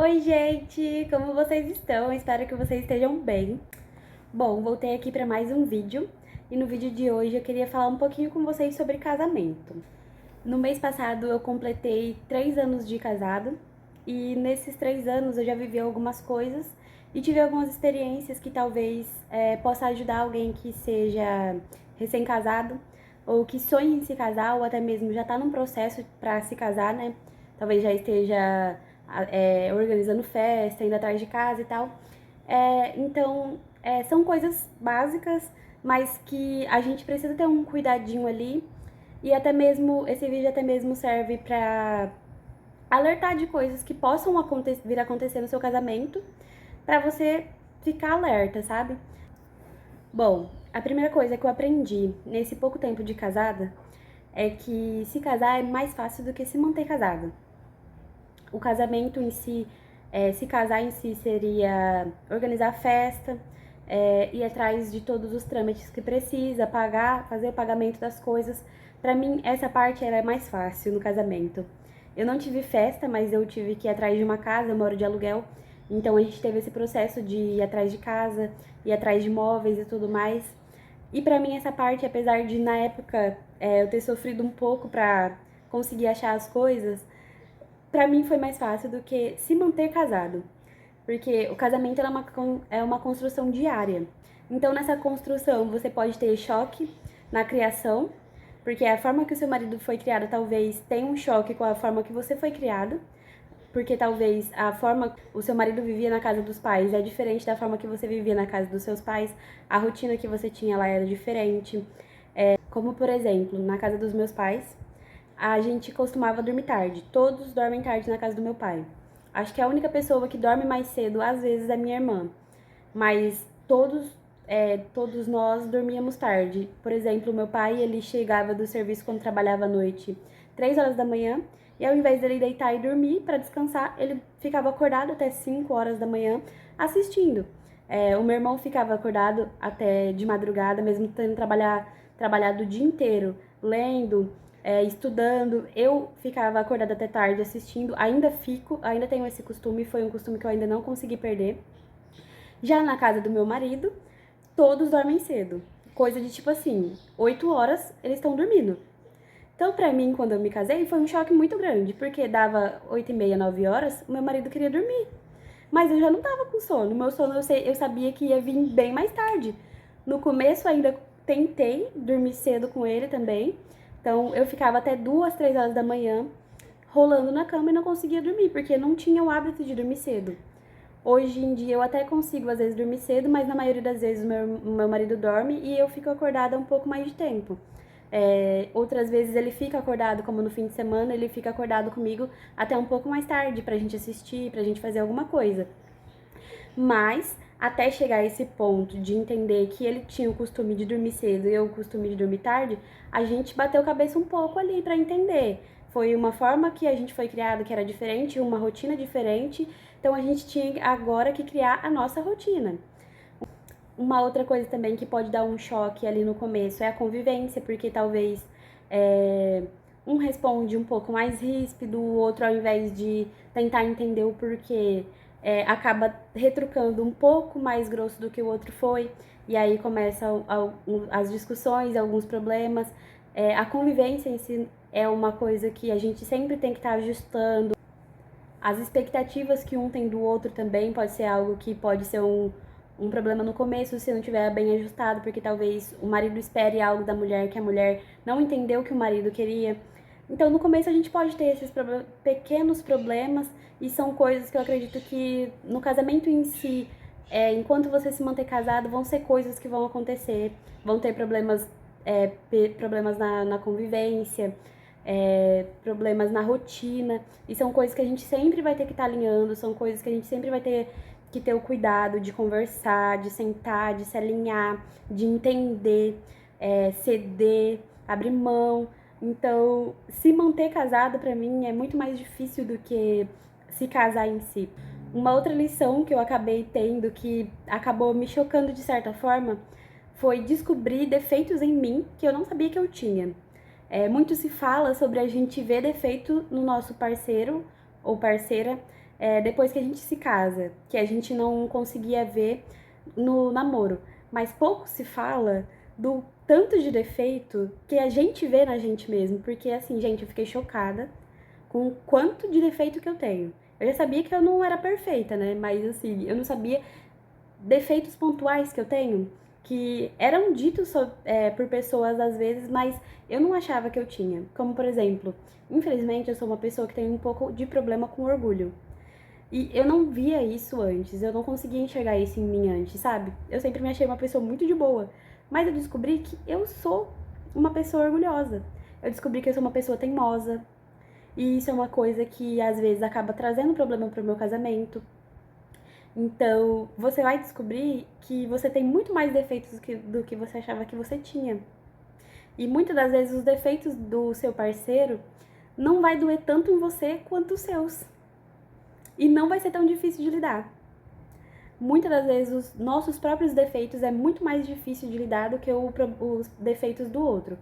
Oi, gente! Como vocês estão? Espero que vocês estejam bem. Bom, voltei aqui para mais um vídeo e no vídeo de hoje eu queria falar um pouquinho com vocês sobre casamento. No mês passado eu completei 3 anos de casado e nesses 3 anos eu já vivi algumas coisas e tive algumas experiências que talvez possa ajudar alguém que seja recém-casado ou que sonhe em se casar ou até mesmo já está num processo para se casar, né? Talvez já esteja organizando festa, indo atrás de casa e tal. Então, são coisas básicas, mas que a gente precisa ter um cuidadinho ali. E até mesmo, esse vídeo até mesmo serve pra alertar de coisas que possam vir a acontecer no seu casamento, pra você ficar alerta, sabe? Bom, a primeira coisa que eu aprendi nesse pouco tempo de casada é que se casar é mais fácil do que se manter casada. O casamento em si, se casar em si seria organizar a festa, ir atrás de todos os trâmites que precisa, pagar, fazer o pagamento das coisas. Pra mim, essa parte era mais fácil no casamento. Eu não tive festa, mas eu tive que ir atrás de uma casa, eu moro de aluguel. Então a gente teve esse processo de ir atrás de casa, ir atrás de móveis e tudo mais. E pra mim essa parte, apesar de na época eu ter sofrido um pouco pra conseguir achar as coisas, pra mim foi mais fácil do que se manter casado. Porque o casamento é uma construção diária. Então, nessa construção, você pode ter choque na criação, porque a forma que o seu marido foi criado talvez tenha um choque com a forma que você foi criado, porque talvez a forma o seu marido vivia na casa dos pais é diferente da forma que você vivia na casa dos seus pais, a rotina que você tinha lá era diferente. Como, por exemplo, na casa dos meus pais, a gente costumava dormir tarde. Todos dormem tarde na casa do meu pai. Acho que a única pessoa que dorme mais cedo, às vezes, é minha irmã. Mas todos nós dormíamos tarde. Por exemplo, meu pai, ele chegava do serviço quando trabalhava à noite, 3 horas da manhã, e ao invés dele deitar e dormir para descansar, ele ficava acordado até 5 horas da manhã assistindo. O meu irmão ficava acordado até de madrugada, mesmo tendo trabalhado o dia inteiro, lendo, estudando. Eu ficava acordada até tarde assistindo, ainda tenho esse costume, foi um costume que eu ainda não consegui perder. Já na casa do meu marido, todos dormem cedo. Coisa de tipo assim, 8 horas eles estão dormindo. Então, pra mim, quando eu me casei, foi um choque muito grande, porque dava 8h30, 9 horas, o meu marido queria dormir. Mas eu já não tava com sono. O meu sono eu sabia que ia vir bem mais tarde. No começo ainda tentei dormir cedo com ele também. Então eu ficava até 2, 3 horas da manhã rolando na cama e não conseguia dormir, porque não tinha o hábito de dormir cedo. Hoje em dia eu até consigo às vezes dormir cedo, mas na maioria das vezes o meu marido dorme e eu fico acordada um pouco mais de tempo. Outras vezes ele fica acordado, como no fim de semana, ele fica acordado comigo até um pouco mais tarde pra gente assistir, pra gente fazer alguma coisa. Mas até chegar a esse ponto de entender que ele tinha o costume de dormir cedo e eu o costume de dormir tarde, a gente bateu cabeça um pouco ali pra entender. Foi uma forma que a gente foi criado que era diferente, uma rotina diferente, então a gente tinha agora que criar a nossa rotina. Uma outra coisa também que pode dar um choque ali no começo é a convivência, porque talvez um responde um pouco mais ríspido, o outro, ao invés de tentar entender o porquê, acaba retrucando um pouco mais grosso do que o outro foi, e aí começam as discussões, alguns problemas. A convivência em si é uma coisa que a gente sempre tem que estar ajustando. As expectativas que um tem do outro também pode ser algo que pode ser um problema no começo se não tiver bem ajustado, porque talvez o marido espere algo da mulher que a mulher não entendeu que o marido queria. Então, no começo a gente pode ter esses pequenos problemas e são coisas que eu acredito que no casamento em si, enquanto você se manter casado, vão ser coisas que vão acontecer, vão ter problemas na convivência, problemas na rotina, e são coisas que a gente sempre vai ter que estar alinhando, são coisas que a gente sempre vai ter que ter o cuidado de conversar, de sentar, de se alinhar, de entender, ceder, abrir mão. Então, se manter casado pra mim é muito mais difícil do que se casar em si. Uma outra lição que eu acabei tendo, que acabou me chocando de certa forma, foi descobrir defeitos em mim que eu não sabia que eu tinha. Muito se fala sobre a gente ver defeito no nosso parceiro ou parceira, depois que a gente se casa, que a gente não conseguia ver no namoro. Mas pouco se fala do tanto de defeito que a gente vê na gente mesmo. Porque, assim, gente, eu fiquei chocada com o quanto de defeito que eu tenho. Eu já sabia que eu não era perfeita, né? Mas, assim, eu não sabia defeitos pontuais que eu tenho, que eram ditos por pessoas às vezes, mas eu não achava que eu tinha. Como, por exemplo, infelizmente eu sou uma pessoa que tem um pouco de problema com orgulho. E eu não via isso antes, eu não conseguia enxergar isso em mim antes, sabe? Eu sempre me achei uma pessoa muito de boa. Mas eu descobri que eu sou uma pessoa orgulhosa. Eu descobri que eu sou uma pessoa teimosa. E isso é uma coisa que às vezes acaba trazendo problema pro meu casamento. Então, você vai descobrir que você tem muito mais defeitos do que você achava que você tinha. E muitas das vezes os defeitos do seu parceiro não vai doer tanto em você quanto os seus. E não vai ser tão difícil de lidar. Muitas das vezes os nossos próprios defeitos é muito mais difícil de lidar do que os defeitos do outro.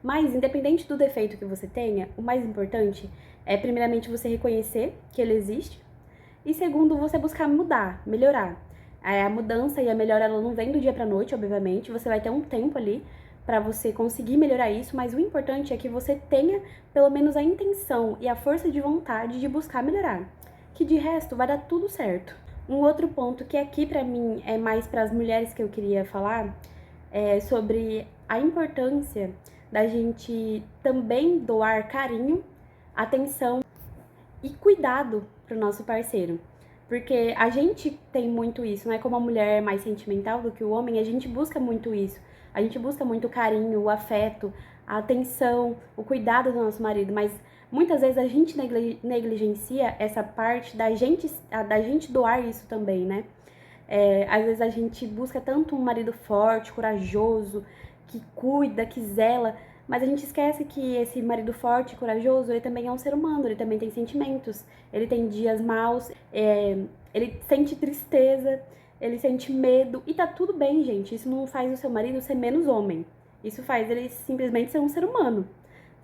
Mas, independente do defeito que você tenha, o mais importante é, primeiramente, você reconhecer que ele existe. E segundo, você buscar mudar, melhorar. A mudança e a melhora, ela não vem do dia pra noite, obviamente. Você vai ter um tempo ali pra você conseguir melhorar isso, mas o importante é que você tenha pelo menos a intenção e a força de vontade de buscar melhorar. Que de resto vai dar tudo certo. Um outro ponto que aqui pra mim é mais para as mulheres que eu queria falar é sobre a importância da gente também doar carinho, atenção e cuidado pro nosso parceiro. Porque a gente tem muito isso, né? Como a mulher é mais sentimental do que o homem, a gente busca muito isso. A gente busca muito o carinho, o afeto, a atenção, o cuidado do nosso marido, mas muitas vezes a gente negligencia essa parte da gente doar isso também, né? Às vezes a gente busca tanto um marido forte, corajoso, que cuida, que zela, mas a gente esquece que esse marido forte, corajoso, ele também é um ser humano, ele também tem sentimentos, ele tem dias maus, ele sente tristeza, ele sente medo, e tá tudo bem, gente. Isso não faz o seu marido ser menos homem. Isso faz ele simplesmente ser um ser humano.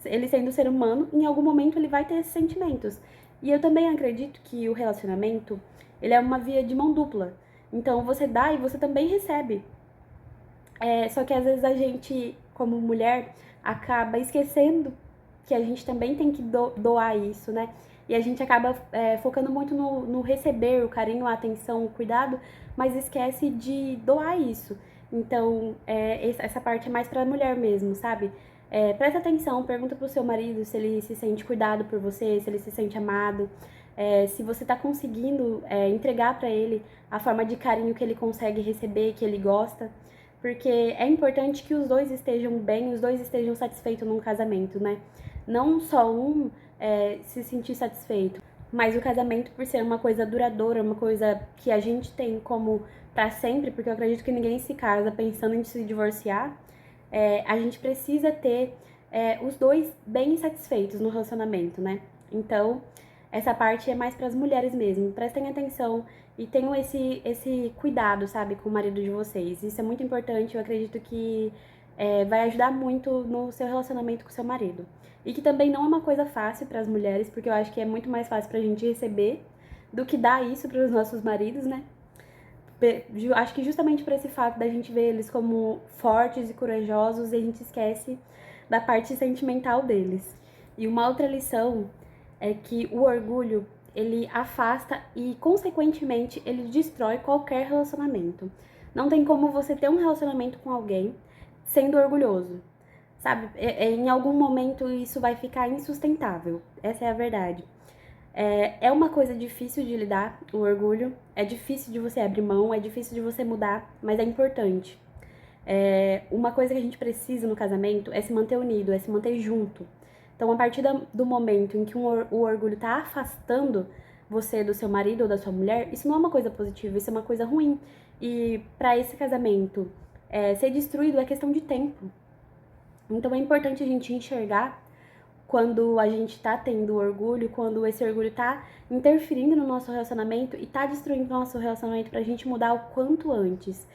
Ele sendo ser humano, em algum momento ele vai ter esses sentimentos. E eu também acredito que o relacionamento, ele é uma via de mão dupla. Então você dá e você também recebe. Só que às vezes a gente, como mulher, acaba esquecendo que a gente também tem que doar isso, né? E a gente acaba focando muito no receber o carinho, a atenção, o cuidado, mas esquece de doar isso. Então, essa parte é mais pra mulher mesmo, sabe? Presta atenção, pergunta pro seu marido se ele se sente cuidado por você, se ele se sente amado, se você tá conseguindo entregar pra ele a forma de carinho que ele consegue receber, que ele gosta. Porque é importante que os dois estejam bem, os dois estejam satisfeitos num casamento, né? Não só um se sentir satisfeito, mas o casamento, por ser uma coisa duradoura, uma coisa que a gente tem como pra sempre, porque eu acredito que ninguém se casa pensando em se divorciar, a gente precisa ter os dois bem satisfeitos no relacionamento, né? Então, essa parte é mais para as mulheres mesmo. Prestem atenção e tenham esse cuidado, sabe, com o marido de vocês. Isso é muito importante, eu acredito que vai ajudar muito no seu relacionamento com o seu marido. E que também não é uma coisa fácil para as mulheres, porque eu acho que é muito mais fácil pra gente receber do que dar isso para os nossos maridos, né? Acho que justamente por esse fato da gente ver eles como fortes e corajosos, a gente esquece da parte sentimental deles. E uma outra lição é que o orgulho, ele afasta e, consequentemente, ele destrói qualquer relacionamento. Não tem como você ter um relacionamento com alguém sendo orgulhoso, sabe? Em algum momento isso vai ficar insustentável, essa é a verdade. É uma coisa difícil de lidar, o orgulho, é difícil de você abrir mão, é difícil de você mudar, mas é importante. Uma coisa que a gente precisa no casamento é se manter unido, é se manter junto. Então, a partir do momento em que o orgulho tá afastando você do seu marido ou da sua mulher, isso não é uma coisa positiva, isso é uma coisa ruim. E para esse casamento ser destruído é questão de tempo. Então, é importante a gente enxergar quando a gente tá tendo orgulho, quando esse orgulho tá interferindo no nosso relacionamento e tá destruindo o nosso relacionamento pra gente mudar o quanto antes.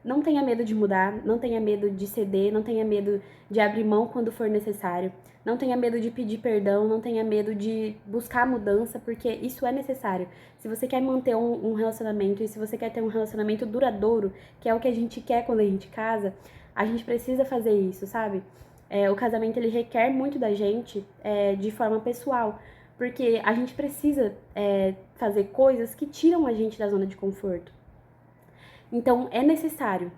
Não tenha medo de mudar, não tenha medo de ceder, não tenha medo de abrir mão quando for necessário, não tenha medo de pedir perdão, não tenha medo de buscar mudança, porque isso é necessário. Se você quer manter um relacionamento e se você quer ter um relacionamento duradouro, que é o que a gente quer quando a gente casa, a gente precisa fazer isso, sabe? O casamento, ele requer muito da gente de forma pessoal, porque a gente precisa fazer coisas que tiram a gente da zona de conforto. Então, é necessário,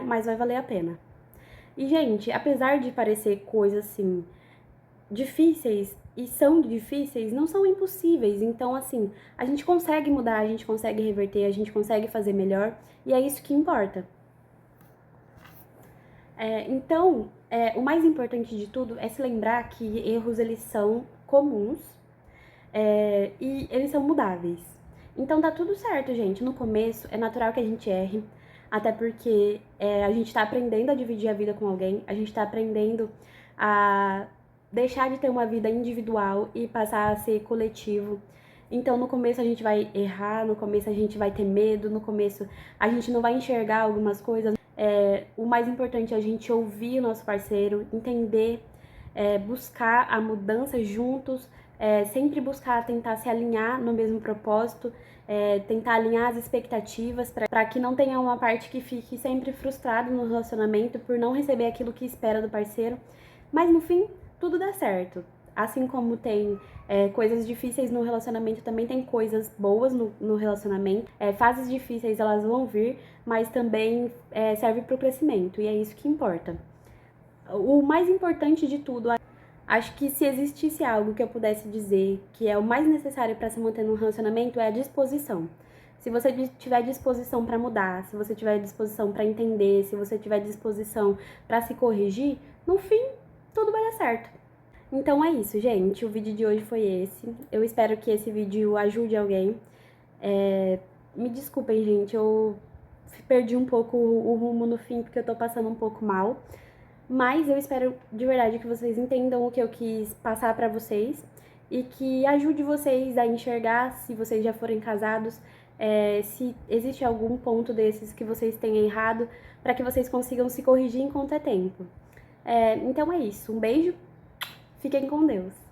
mas vai valer a pena. E, gente, apesar de parecer coisas assim difíceis, e são difíceis, não são impossíveis. Então, assim, a gente consegue mudar, a gente consegue reverter, a gente consegue fazer melhor, e é isso que importa. Então, o mais importante de tudo é se lembrar que erros, eles são comuns, e eles são mudáveis. Então tá tudo certo, gente. No começo é natural que a gente erre, até porque a gente tá aprendendo a dividir a vida com alguém, a gente tá aprendendo a deixar de ter uma vida individual e passar a ser coletivo. Então no começo a gente vai errar, no começo a gente vai ter medo, no começo a gente não vai enxergar algumas coisas. O mais importante é a gente ouvir o nosso parceiro, entender, buscar a mudança juntos, sempre buscar tentar se alinhar no mesmo propósito, tentar alinhar as expectativas para que não tenha uma parte que fique sempre frustrado no relacionamento por não receber aquilo que espera do parceiro. Mas no fim, tudo dá certo. Assim como tem coisas difíceis no relacionamento, também tem coisas boas no relacionamento. Fases difíceis, elas vão vir, mas também serve para o crescimento, e é isso que importa. O mais importante de tudo, acho que se existisse algo que eu pudesse dizer que é o mais necessário para se manter num relacionamento, é a disposição. Se você tiver disposição para mudar, se você tiver disposição para entender, se você tiver disposição para se corrigir, no fim, tudo vai dar certo. Então é isso, gente. O vídeo de hoje foi esse. Eu espero que esse vídeo ajude alguém. Me desculpem, gente, eu perdi um pouco o rumo no fim, porque eu tô passando um pouco mal. Mas eu espero de verdade que vocês entendam o que eu quis passar pra vocês e que ajude vocês a enxergar, se vocês já forem casados, se existe algum ponto desses que vocês tenham errado, para que vocês consigam se corrigir enquanto é tempo. Então é isso. Um beijo, fiquem com Deus.